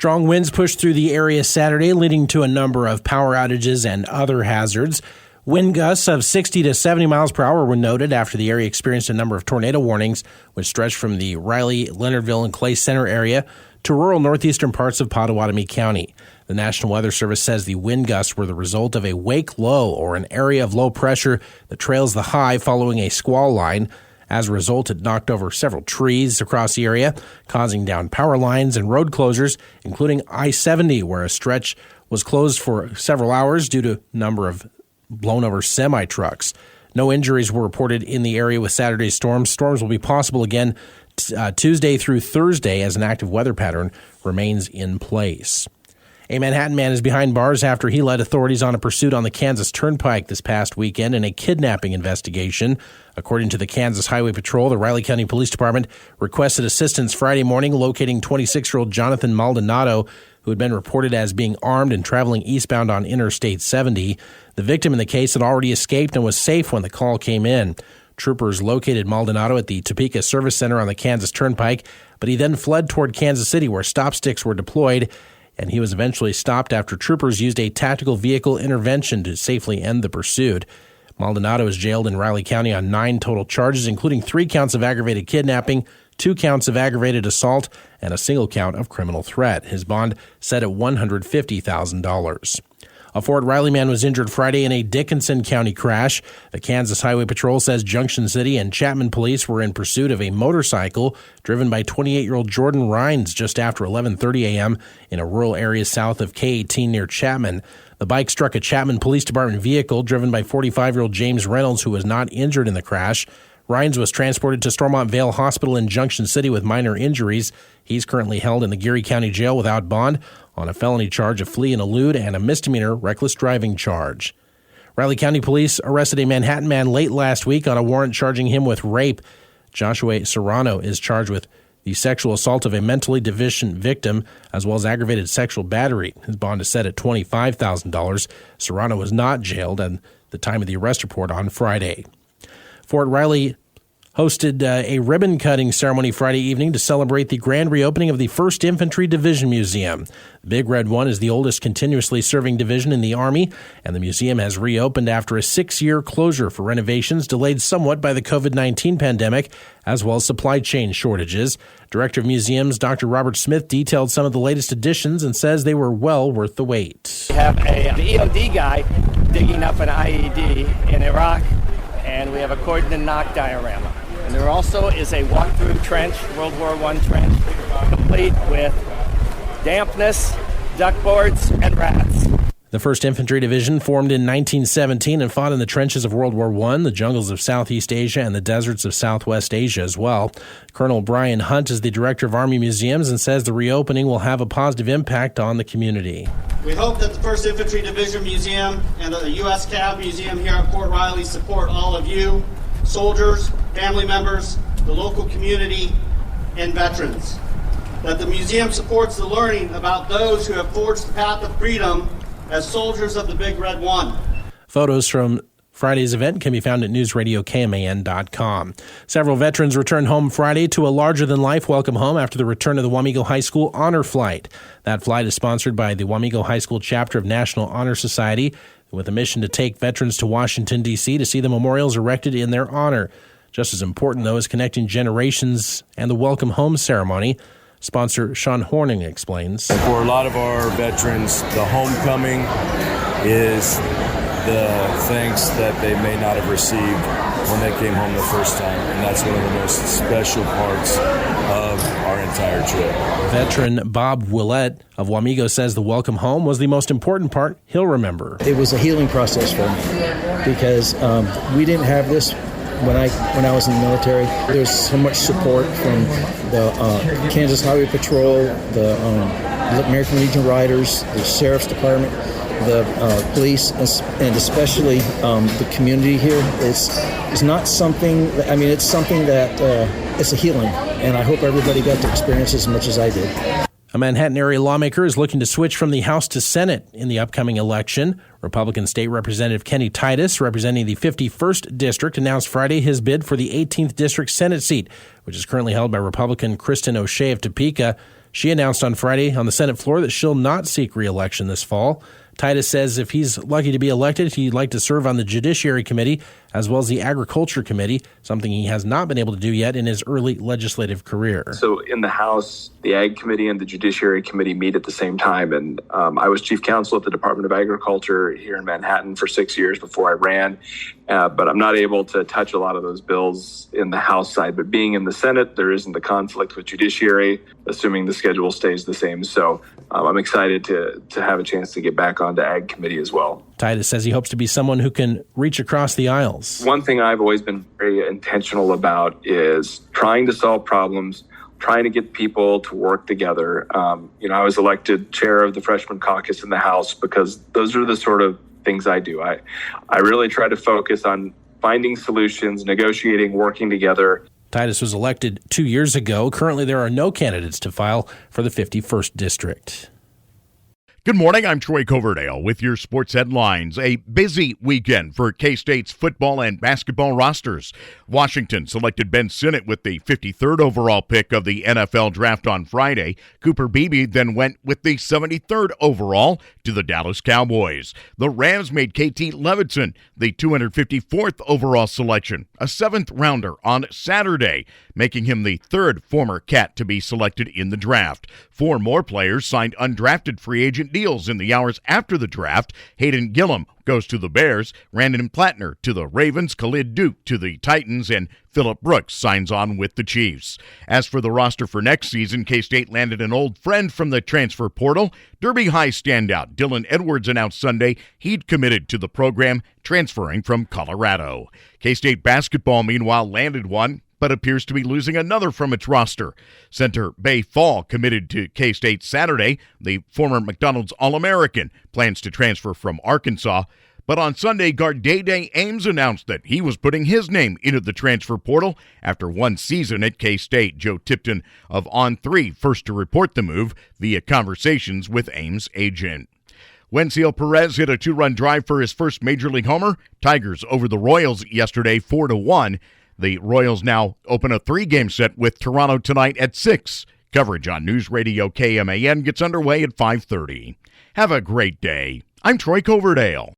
Strong winds pushed through the area Saturday, leading to a number of power outages and other hazards. Wind gusts of 60 to 70 miles per hour were noted after the area experienced a number of tornado warnings, which stretched from the Riley, Leonardville, and Clay Center area to rural northeastern parts of Pottawatomie County. The National Weather Service says the wind gusts were the result of a wake low, or an area of low pressure that trails the high following a squall line. As a result, it knocked over several trees across the area, causing down power lines and road closures, including I-70, where a stretch was closed for several hours due to a number of blown-over semi-trucks. No injuries were reported in the area with Saturday's storms. Storms will be possible again Tuesday through Thursday as an active weather pattern remains in place. A Manhattan man is behind bars after he led authorities on a pursuit on the Kansas Turnpike this past weekend in a kidnapping investigation. According to the Kansas Highway Patrol, the Riley County Police Department requested assistance Friday morning locating 26-year-old Jonathan Maldonado, who had been reported as being armed and traveling eastbound on Interstate 70. The victim in the case had already escaped and was safe when the call came in. Troopers located Maldonado at the Topeka Service Center on the Kansas Turnpike, but he then fled toward Kansas City, where stop sticks were deployed, and he was eventually stopped after troopers used a tactical vehicle intervention to safely end the pursuit. Maldonado is jailed in Riley County on 9 total charges, including 3 counts of aggravated kidnapping, 2 counts of aggravated assault, and a single count of criminal threat. His bond set at $150,000. A Fort Riley man was injured Friday in a Dickinson County crash. The Kansas Highway Patrol says Junction City and Chapman police were in pursuit of a motorcycle driven by 28-year-old Jordan Rines just after 11:30 a.m. in a rural area south of K-18 near Chapman. The bike struck a Chapman Police Department vehicle driven by 45-year-old James Reynolds, who was not injured in the crash. Rines was transported to Stormont Vale Hospital in Junction City with minor injuries. He's currently held in the Geary County Jail without bond on a felony charge of flee and elude and a misdemeanor reckless driving charge. Riley County Police arrested a Manhattan man late last week on a warrant charging him with rape. Joshua Serrano is charged with the sexual assault of a mentally deficient victim, as well as aggravated sexual battery. His bond is set at $25,000. Serrano was not jailed at the time of the arrest report on Friday. Fort Riley hosted a ribbon-cutting ceremony Friday evening to celebrate the grand reopening of the 1st Infantry Division Museum. The Big Red 1 is the oldest continuously serving division in the Army, and the museum has reopened after a 6-year closure for renovations delayed somewhat by the COVID-19 pandemic, as well as supply chain shortages. Director of Museums Dr. Robert Smith detailed some of the latest additions and says they were well worth the wait. We have an EOD guy digging up an IED in Iraq, and we have a Cordon knock diorama. And there also is a walk-through trench, World War I trench, complete with dampness, duckboards, and rats. The 1st Infantry Division formed in 1917 and fought in the trenches of World War I, the jungles of Southeast Asia, and the deserts of Southwest Asia as well. Colonel Brian Hunt is the director of Army Museums and says the reopening will have a positive impact on the community. We hope that the 1st Infantry Division Museum and the U.S. Cav Museum here at Fort Riley support all of you, soldiers, family members, the local community, and veterans. That the museum supports the learning about those who have forged the path of freedom as soldiers of the Big Red 1. Photos from Friday's event can be found at newsradiokman.com. Several veterans returned home Friday to a larger-than-life welcome home after the return of the Wamego High School Honor Flight. That flight is sponsored by the Wamego High School chapter of National Honor Society, with a mission to take veterans to Washington, D.C. to see the memorials erected in their honor. Just as important, though, is connecting generations and the welcome home ceremony. Sponsor Sean Horning explains. For a lot of our veterans, the homecoming is the thanks that they may not have received when they came home the first time, and that's one of the most special parts of our entire trip. Veteran Bob Willett of Wamego says the welcome home was the most important part he'll remember. It was a healing process for me because we didn't have this when I was in the military. There was so much support from the Kansas Highway Patrol, the American Legion Riders, the Sheriff's Department, the police, and especially the community here. It's not something, it's something that it's a healing, and I hope everybody got to experience as much as I did. A Manhattan area lawmaker is looking to switch from the House to Senate in the upcoming election. Republican State Representative Kenny Titus, representing the 51st District, announced Friday his bid for the 18th District Senate seat, which is currently held by Republican Kristen O'Shea of Topeka. She announced on Friday on the Senate floor that she'll not seek re-election this fall. Titus says if he's lucky to be elected, he'd like to serve on the Judiciary Committee as well as the Agriculture Committee, something he has not been able to do yet in his early legislative career. So in the House, the Ag Committee and the Judiciary Committee meet at the same time. And I was chief counsel at the Department of Agriculture here in Manhattan for 6 years before I ran. But I'm not able to touch a lot of those bills in the House side. But being in the Senate, there isn't the conflict with Judiciary, assuming the schedule stays the same. So I'm excited to have a chance to get back onto Ag Committee as well. Titus says he hopes to be someone who can reach across the aisles. One thing I've always been very intentional about is trying to solve problems, trying to get people to work together. I was elected chair of the freshman caucus in the House because those are the sort of things I do. I really try to focus on finding solutions, negotiating, working together. Titus was elected 2 years ago. Currently, there are no candidates to file for the 51st District. Good morning, I'm Troy Coverdale with your sports headlines. A busy weekend for K-State's football and basketball rosters. Washington selected Ben Sinnott with the 53rd overall pick of the NFL draft on Friday. Cooper Beebe then went with the 73rd overall to the Dallas Cowboys. The Rams made KT Levinson the 254th overall selection, a 7th rounder on Saturday, making him the third former Cat to be selected in the draft. 4 more players signed undrafted free agent deals in the hours after the draft. Hayden Gillum goes to the Bears, Randon Plattner to the Ravens, Khalid Duke to the Titans, and Phillip Brooks signs on with the Chiefs. As for the roster for next season, K-State landed an old friend from the transfer portal. Derby High standout Dylan Edwards announced Sunday he'd committed to the program, transferring from Colorado. K-State basketball, meanwhile, landed one, but appears to be losing another from its roster. Center Bay Fall committed to K-State Saturday. The former McDonald's All-American plans to transfer from Arkansas. But on Sunday, guard Day Ames announced that he was putting his name into the transfer portal after one season at K-State. Joe Tipton of On3 first to report the move via conversations with Ames' agent. Wensiel Perez hit a 2-run drive for his first Major League homer. Tigers over the Royals yesterday 4-1. The Royals now open a 3-game set with Toronto tonight at 6. Coverage on News Radio KMAN gets underway at 5:30. Have a great day. I'm Troy Coverdale.